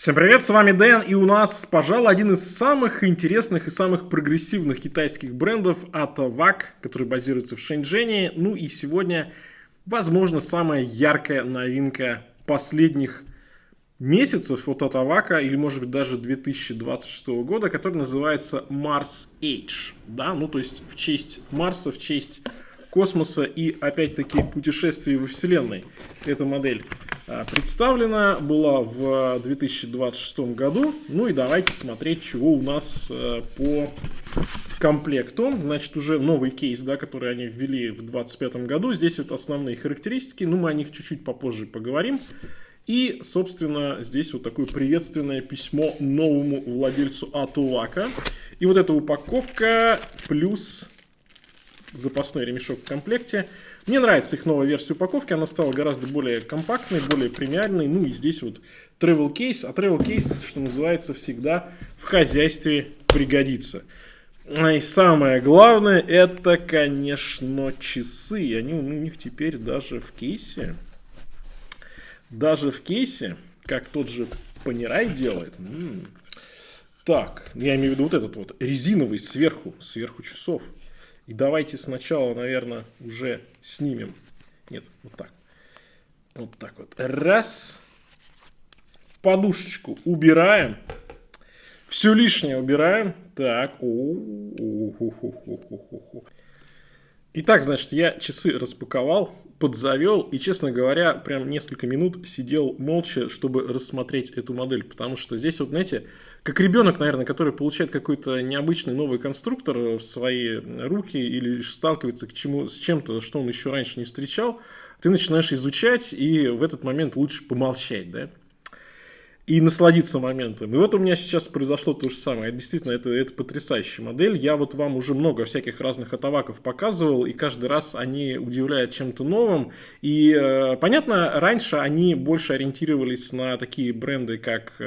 Всем привет, с вами Дэн, и у нас, пожалуй, один из самых интересных и самых прогрессивных китайских брендов ATAVAC, который базируется в Шэньчжэне. Ну и сегодня, возможно, самая яркая новинка последних месяцев от ATAVAC, или, может быть, даже 2026 года, который называется Mars Age. Да, ну то есть в честь Марса, в честь космоса и, опять-таки, путешествий во Вселенной. Эта модель представлена была в 2026 году. Ну и давайте смотреть, чего у нас по комплекту. Значит, уже новый кейс, да, который они ввели в 2025 году. Здесь вот основные характеристики. Ну, мы о них чуть-чуть попозже поговорим. И, собственно, здесь вот такое приветственное письмо новому владельцу ATAVAC. И вот эта упаковка плюс запасной ремешок в комплекте. Мне нравится их новая версия упаковки, она стала гораздо более компактной, более премиальной. Ну и здесь вот travel case, а travel case, что называется, всегда в хозяйстве пригодится. И самое главное, это, конечно, часы. Они у них теперь даже в кейсе, как тот же Panerai делает. Так, я имею в виду вот этот вот резиновый сверху часов. И давайте сначала, наверное, уже снимем. Нет, вот так. Вот так вот. Раз. Подушечку убираем. Все лишнее убираем. Так. Итак, значит, я часы распаковал, подзавел и, честно говоря, прям несколько минут сидел молча, чтобы рассмотреть эту модель. Потому что здесь вот, знаете, как ребенок, наверное, который получает какой-то необычный новый конструктор в свои руки или сталкивается с чем-то, что он еще раньше не встречал, ты начинаешь изучать, и в этот момент лучше помолчать, да? И насладиться моментом. И вот у меня сейчас произошло то же самое. Действительно, это потрясающая модель. Я вот вам уже много всяких разных атаваков показывал, и каждый раз они удивляют чем-то новым. И понятно, раньше они больше ориентировались на такие бренды, как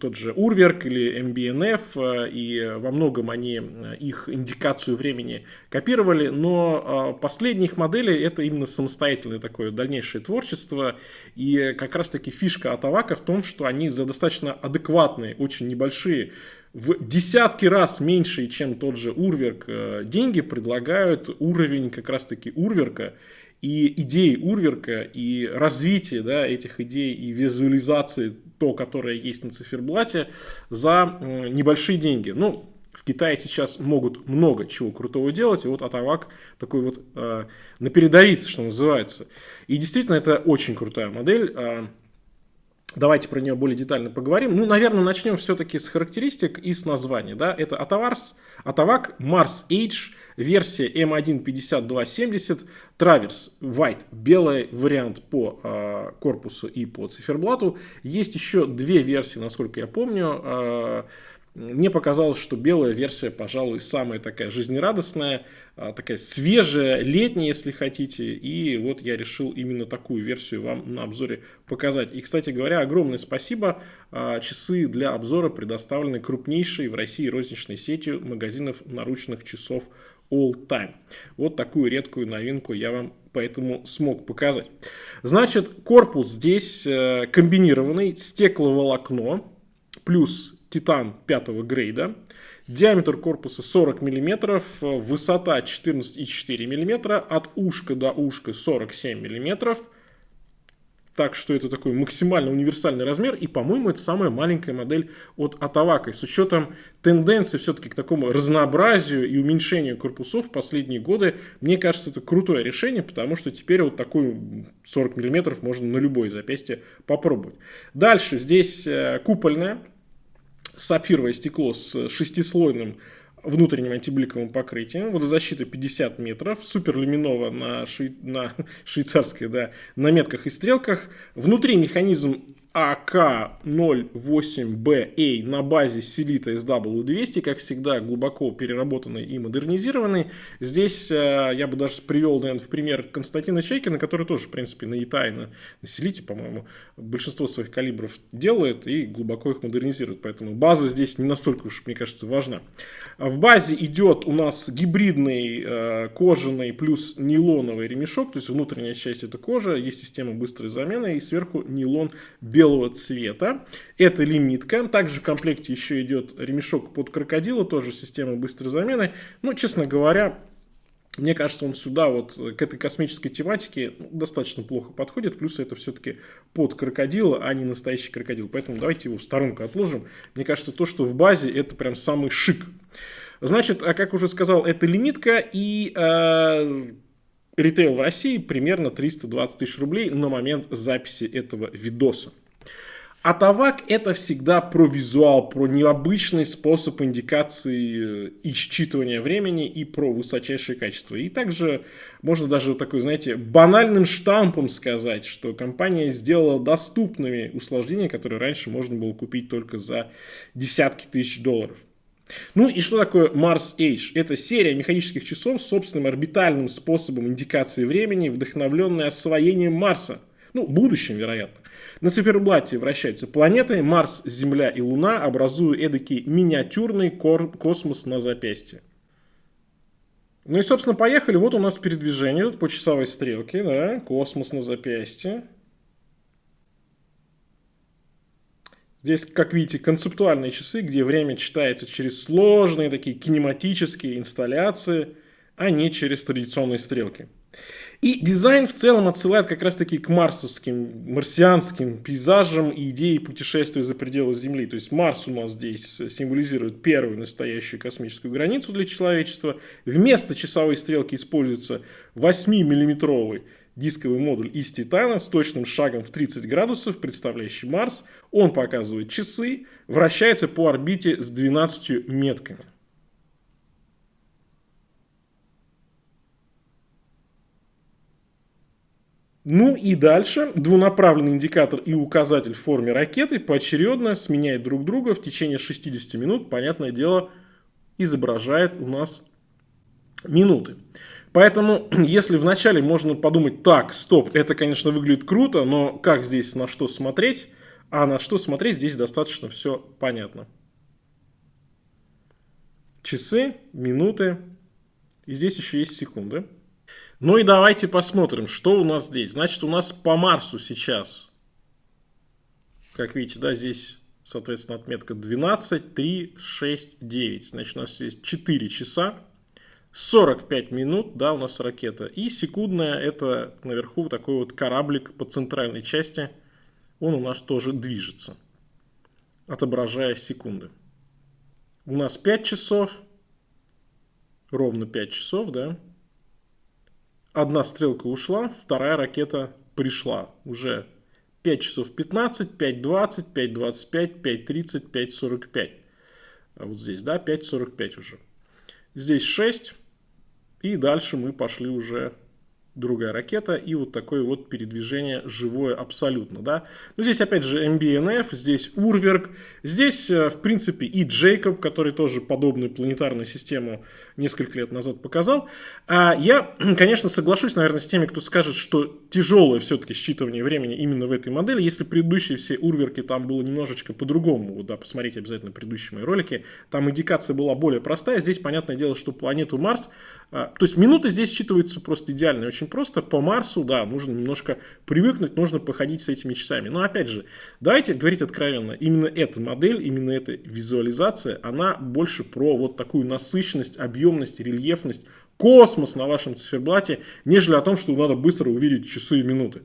тот же Урверк или MB&F, и во многом они их индикацию времени копировали, но последние их модели это именно самостоятельное такое дальнейшее творчество, и как раз таки фишка ATAVAC в том, что они за достаточно адекватные, очень небольшие, в десятки раз меньшие, чем тот же Урверк, деньги предлагают уровень как раз таки Урверка, и идеи Урверка, и развитие, да, этих идей, и визуализации, то, которое есть на циферблате, за небольшие деньги. Ну, в Китае сейчас могут много чего крутого делать, и вот ATAVAC такой вот на передовице, что называется. И действительно, это очень крутая модель. Давайте про нее более детально поговорим. Ну, наверное, начнем все-таки с характеристик и с названия. Да? Это ATAVAC Mars Age, версия M1-5270, Traverse White, белый вариант по корпусу и по циферблату. Есть еще две версии, насколько я помню. Мне показалось, что белая версия, пожалуй, самая такая жизнерадостная, такая свежая, летняя, если хотите. И вот я решил именно такую версию вам на обзоре показать. И, кстати говоря, огромное спасибо. Часы для обзора предоставлены крупнейшей в России розничной сетью магазинов наручных часов All Time. Вот такую редкую новинку я вам поэтому смог показать. Значит, корпус здесь комбинированный, стекловолокно плюс титан 5 грейда. Диаметр корпуса 40 мм, высота 14,4 мм, от ушка до ушка 47 мм. Так что это такой максимально универсальный размер. И, по-моему, это самая маленькая модель от ATAVAC. С учетом тенденции все-таки к такому разнообразию и уменьшению корпусов в последние годы, мне кажется, это крутое решение, потому что теперь вот такой 40 мм можно на любое запястье попробовать. Дальше здесь купольная. Сапфировое стекло с шестислойным внутренним антибликовым покрытием. Водозащита 50 метров. Суперлюминово на швейцарской, да, на метках и стрелках. Внутри механизм AK08BA на базе Селита SW200, как всегда, глубоко переработанный и модернизированный. Здесь я бы даже привел, наверное, в пример Константина Чайкина, который тоже, в принципе, на Итай, на Селите, по-моему, большинство своих калибров делает и глубоко их модернизирует. Поэтому база здесь не настолько уж, мне кажется, важна. В базе идет у нас гибридный кожаный плюс нейлоновый ремешок, то есть внутренняя часть это кожа, есть система быстрой замены и сверху нейлон белый. белого цвета. Это лимитка. Также в комплекте еще идет ремешок под крокодила, тоже система быстрой замены. Но, честно говоря, мне кажется, он сюда вот к этой космической тематике достаточно плохо подходит. Плюс это все-таки под крокодила, а не настоящий крокодил. Поэтому давайте его в сторонку отложим. Мне кажется, то, что в базе, это прям самый шик. Значит, как уже сказал, это лимитка и ритейл в России примерно 320 тысяч рублей на момент записи этого видоса. Атавак — это всегда про визуал, про необычный способ индикации и считывания времени и про высочайшее качество. И также можно даже такой, знаете, банальным штампом сказать, что компания сделала доступными усложнения, которые раньше можно было купить только за десятки тысяч долларов. Ну и что такое Mars Age? Это серия механических часов с собственным орбитальным способом индикации времени, вдохновленная освоением Марса. Ну, будущем, вероятно. На циферблате вращаются планеты Марс, Земля и Луна, образуя эдакий миниатюрный космос на запястье. Ну и, собственно, поехали. Вот у нас передвижение по часовой стрелке. Да? Космос на запястье. Здесь, как видите, концептуальные часы, где время читается через сложные такие кинематические инсталляции, а не через традиционные стрелки. И дизайн в целом отсылает как раз таки к марсовским, марсианским пейзажам и идее путешествия за пределы Земли. То есть Марс у нас здесь символизирует первую настоящую космическую границу для человечества. Вместо часовой стрелки используется 8-миллиметровый дисковый модуль из титана с точным шагом в 30 градусов, представляющий Марс. Он показывает часы, вращается по орбите с 12 метками. Ну и дальше двунаправленный индикатор и указатель в форме ракеты поочередно сменяют друг друга в течение 60 минут. Понятное дело, изображает у нас минуты. Поэтому, если вначале можно подумать, так, стоп, это, конечно, выглядит круто, но как здесь на что смотреть? А на что смотреть здесь достаточно все понятно. Часы, минуты, и здесь еще есть секунды. Ну и давайте посмотрим, что у нас здесь. Значит, у нас по Марсу сейчас, как видите, да, здесь, соответственно, отметка 12, 3, 6, 9. Значит, у нас есть 4 часа, 45 минут, да, у нас ракета. И секундная, это наверху такой вот кораблик по центральной части. Он у нас тоже движется, отображая секунды. У нас 5 часов, ровно 5 часов, да. Одна стрелка ушла, вторая ракета пришла. Уже 5 часов 15, 5:20, 5:25, 5:30, 5:45. А вот здесь, да, 5:45 уже. Здесь 6. И дальше мы пошли уже другая ракета. И вот такое вот передвижение живое абсолютно, да. Но здесь опять же MBNF, здесь Урверк. Здесь, в принципе, и Джейкоб, который тоже подобную планетарную систему несколько лет назад показал. А я, конечно, соглашусь, наверное, с теми, кто скажет, что тяжелое все-таки считывание времени именно в этой модели. Если предыдущие все Урверки там было немножечко по-другому, да, посмотрите обязательно предыдущие мои ролики, там индикация была более простая. Здесь, понятное дело, что планету Марс, то есть минуты здесь считываются просто идеально, очень просто. По Марсу, да, нужно немножко привыкнуть, нужно походить с этими часами. Но опять же, давайте говорить откровенно, именно эта модель, именно эта визуализация, она больше про вот такую насыщенность, объемность, рельефность, космос на вашем циферблате, нежели о том, что надо быстро увидеть часы и минуты.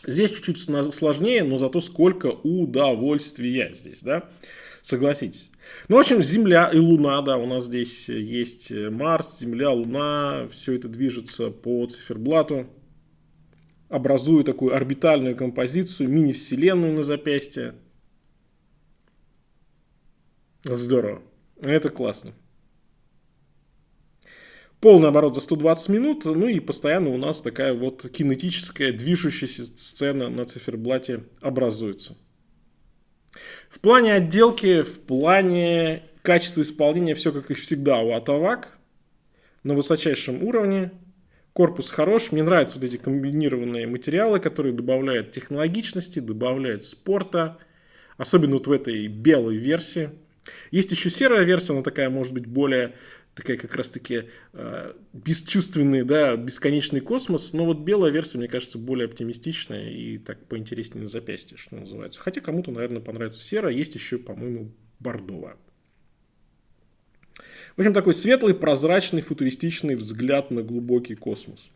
Здесь чуть-чуть сложнее, но зато сколько удовольствия здесь, да? Согласитесь. Ну, в общем, Земля и Луна, да, у нас здесь есть Марс, Земля, Луна, все это движется по циферблату, образуя такую орбитальную композицию, мини-вселенную на запястье. Здорово. Это классно. Полный оборот за 120 минут, ну и постоянно у нас такая вот кинетическая движущаяся сцена на циферблате образуется. В плане отделки, в плане качества исполнения все как и всегда у Атавак на высочайшем уровне. Корпус хорош, мне нравятся вот эти комбинированные материалы, которые добавляют технологичности, добавляют спорта, особенно вот в этой белой версии. Есть еще серая версия, она такая может быть более такая как раз-таки бесчувственный, да, бесконечный космос. Но вот белая версия, мне кажется, более оптимистичная и так поинтереснее на запястье, что называется. Хотя кому-то, наверное, понравится серая. Есть еще, по-моему, бордовая. В общем, такой светлый, прозрачный, футуристичный взгляд на глубокий космос.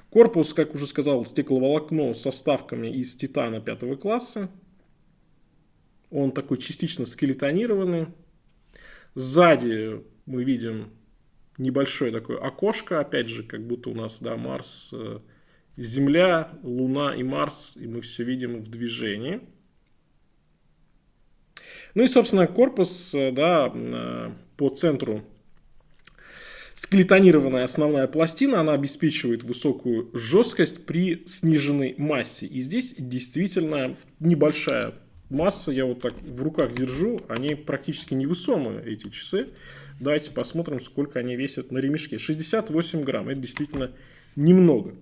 Корпус, как уже сказал, стекловолокно со вставками из титана 5 класса. Он такой частично скелетонированный. Сзади мы видим небольшое такое окошко. Опять же, как будто у нас, да, Марс, Земля, Луна и Марс. И мы все видим в движении. Ну и, собственно, корпус, да, по центру скелетонированная основная пластина, она обеспечивает высокую жесткость при сниженной массе. И здесь действительно небольшая масса, я вот так в руках держу, они практически невесомые, эти часы. Давайте посмотрим, сколько они весят на ремешке. 68 грамм, это действительно немного.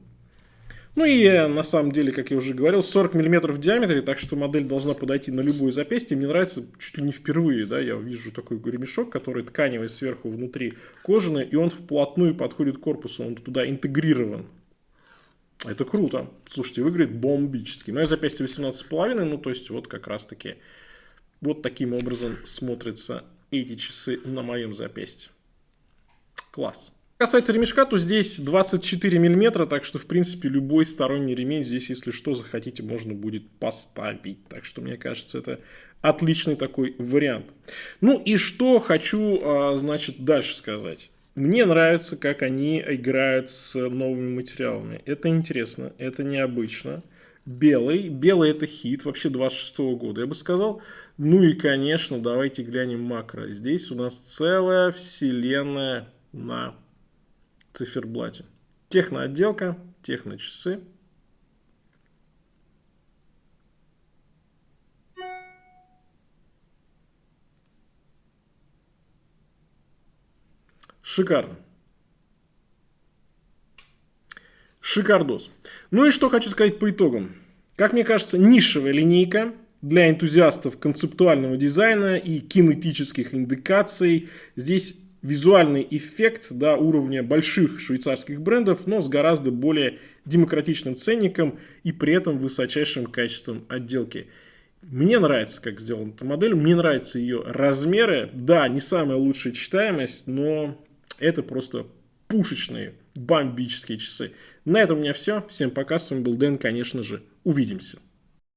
Ну и на самом деле, как я уже говорил, 40 мм в диаметре, так что модель должна подойти на любое запястье. Мне нравится чуть ли не впервые, да, я вижу такой ремешок, который тканевый сверху, внутри кожаный, и он вплотную подходит к корпусу, он туда интегрирован. Это круто. Слушайте, выглядит бомбически. Мое запястье 18,5, ну то есть вот как раз таки вот таким образом смотрятся эти часы на моем запястье. Класс. Что касается ремешка, то здесь 24 мм, так что, в принципе, любой сторонний ремень здесь, если что, захотите, можно будет поставить. Так что, мне кажется, это отличный такой вариант. Ну и что хочу, значит, дальше сказать. Мне нравится, как они играют с новыми материалами. Это интересно, это необычно. Белый это хит, вообще 26-го года, я бы сказал. Ну и, конечно, давайте глянем макро. Здесь у нас целая вселенная на циферблате. Техноотделка, техночасы. Шикарно. Шикардос. Ну и что хочу сказать по итогам. Как мне кажется, нишевая линейка для энтузиастов концептуального дизайна и кинетических индикаций. Здесь визуальный эффект до уровня больших швейцарских брендов, но с гораздо более демократичным ценником и при этом высочайшим качеством отделки. Мне нравится, как сделана эта модель, мне нравятся ее размеры. Да, не самая лучшая читаемость, но это просто пушечные, бомбические часы. На этом у меня все. Всем пока, с вами был Дэн, конечно же. Увидимся.